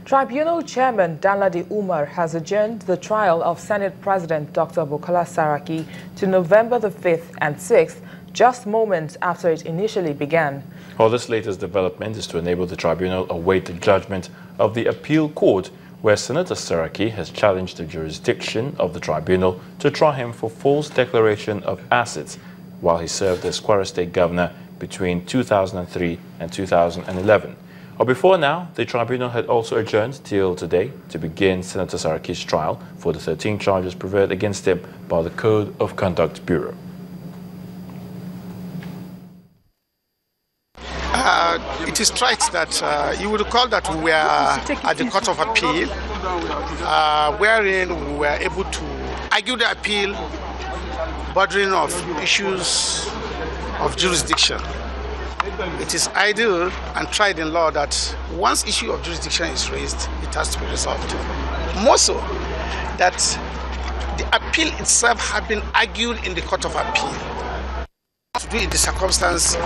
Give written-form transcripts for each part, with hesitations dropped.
Tribunal Chairman Danladi Umar has adjourned the trial of Senate President Dr. Bukola Saraki to November the 5th and 6th, just moments after it initially began. Well, this latest development is to enable the tribunal await the judgment of the appeal court, where Senator Saraki has challenged the jurisdiction of the tribunal to try him for false declaration of assets while he served as Kwara State Governor between 2003 and 2011. Or before now, the tribunal had also adjourned till today to begin Senator Saraki's trial for the 13 charges preferred against him by the Code of Conduct Bureau. It is right that you would recall that we were at the Court of Appeal, wherein we were able to argue the appeal bordering of issues of jurisdiction. It is ideal and tried in law that once issue of jurisdiction is raised, it has to be resolved. More so that the appeal itself had been argued in the Court of Appeal. To do in the circumstance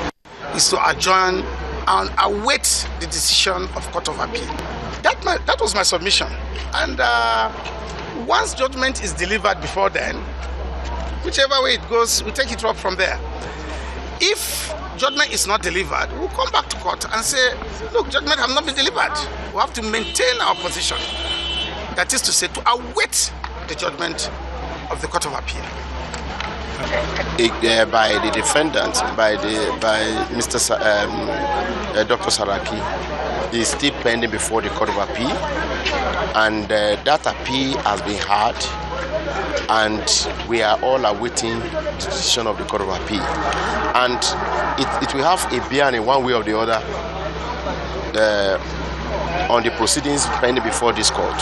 is to adjourn and await the decision of Court of Appeal. That was my submission. And once judgment is delivered before then, whichever way it goes, we take it up from there. If judgment is not delivered, we'll come back to court and say, look, judgment has not been delivered. We have to maintain our position. That is to say, to await the judgment of the Court of Appeal. By the defendant, by Mr. Dr. Saraki, is still pending before the Court of Appeal, and that appeal has been heard, and we are all awaiting the decision of the Court of Appeal, and it will have a bearing in one way or the other on the proceedings pending before this court,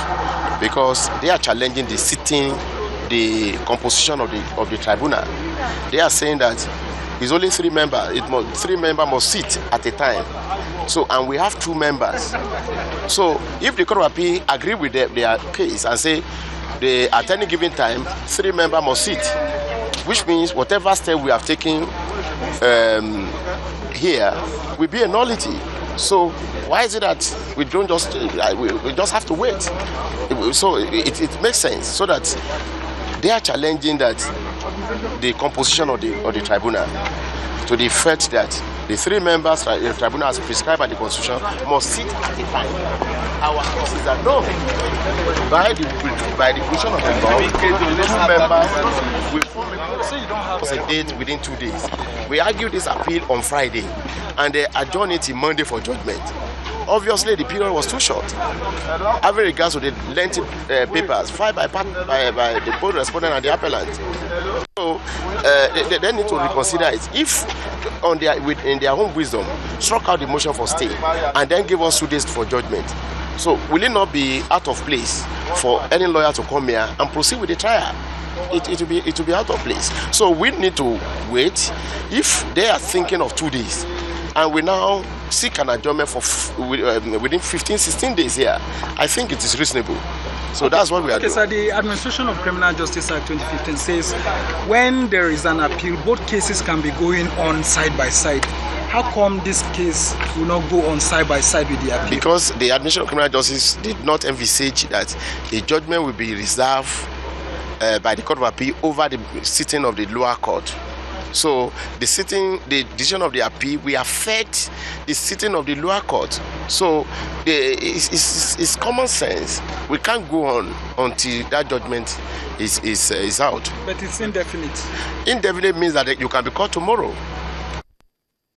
because they are challenging the composition of the tribunal. They are saying that it's only 3 members. Three members must sit at a time. So, and we have 2 members. So, if the Court of Appeal agree with their case and say at any given time 3 members must sit, which means whatever step we have taken here will be a nullity. So, why is it that we don't just we just have to wait? So it makes sense, so that they are challenging that the composition of the tribunal, to the effect that the 3 members the tribunal as prescribed by the Constitution must sit at a time. Our case is that no, by the position of the law, 2 members will form a date within 2 days. We argued this appeal on Friday, and they adjourned it till Monday for judgment. Obviously, the period was too short. Having regards to the lengthy papers filed by the both respondent and the appellant, so they need to reconsider it. If in their own wisdom, struck out the motion for stay and then give us 2 days for judgment, so will it not be out of place for any lawyer to come here and proceed with the trial? It will be out of place. So we need to wait. If they are thinking of 2 days, and we now seek an adjournment for within 15-16 days here, I think it is reasonable. So that's what we are doing. So the Administration of Criminal Justice Act 2015 says when there is an appeal, both cases can be going on side by side. How come this case will not go on side by side with the appeal? Because the Administration of Criminal Justice did not envisage that a judgment will be reserved by the Court of Appeal over the sitting of the lower court. So the decision of the appeal will affect the sitting of the lower court. So it's common sense. We can't go on until that judgment is out. But it's indefinite. Indefinite means that you can be called tomorrow.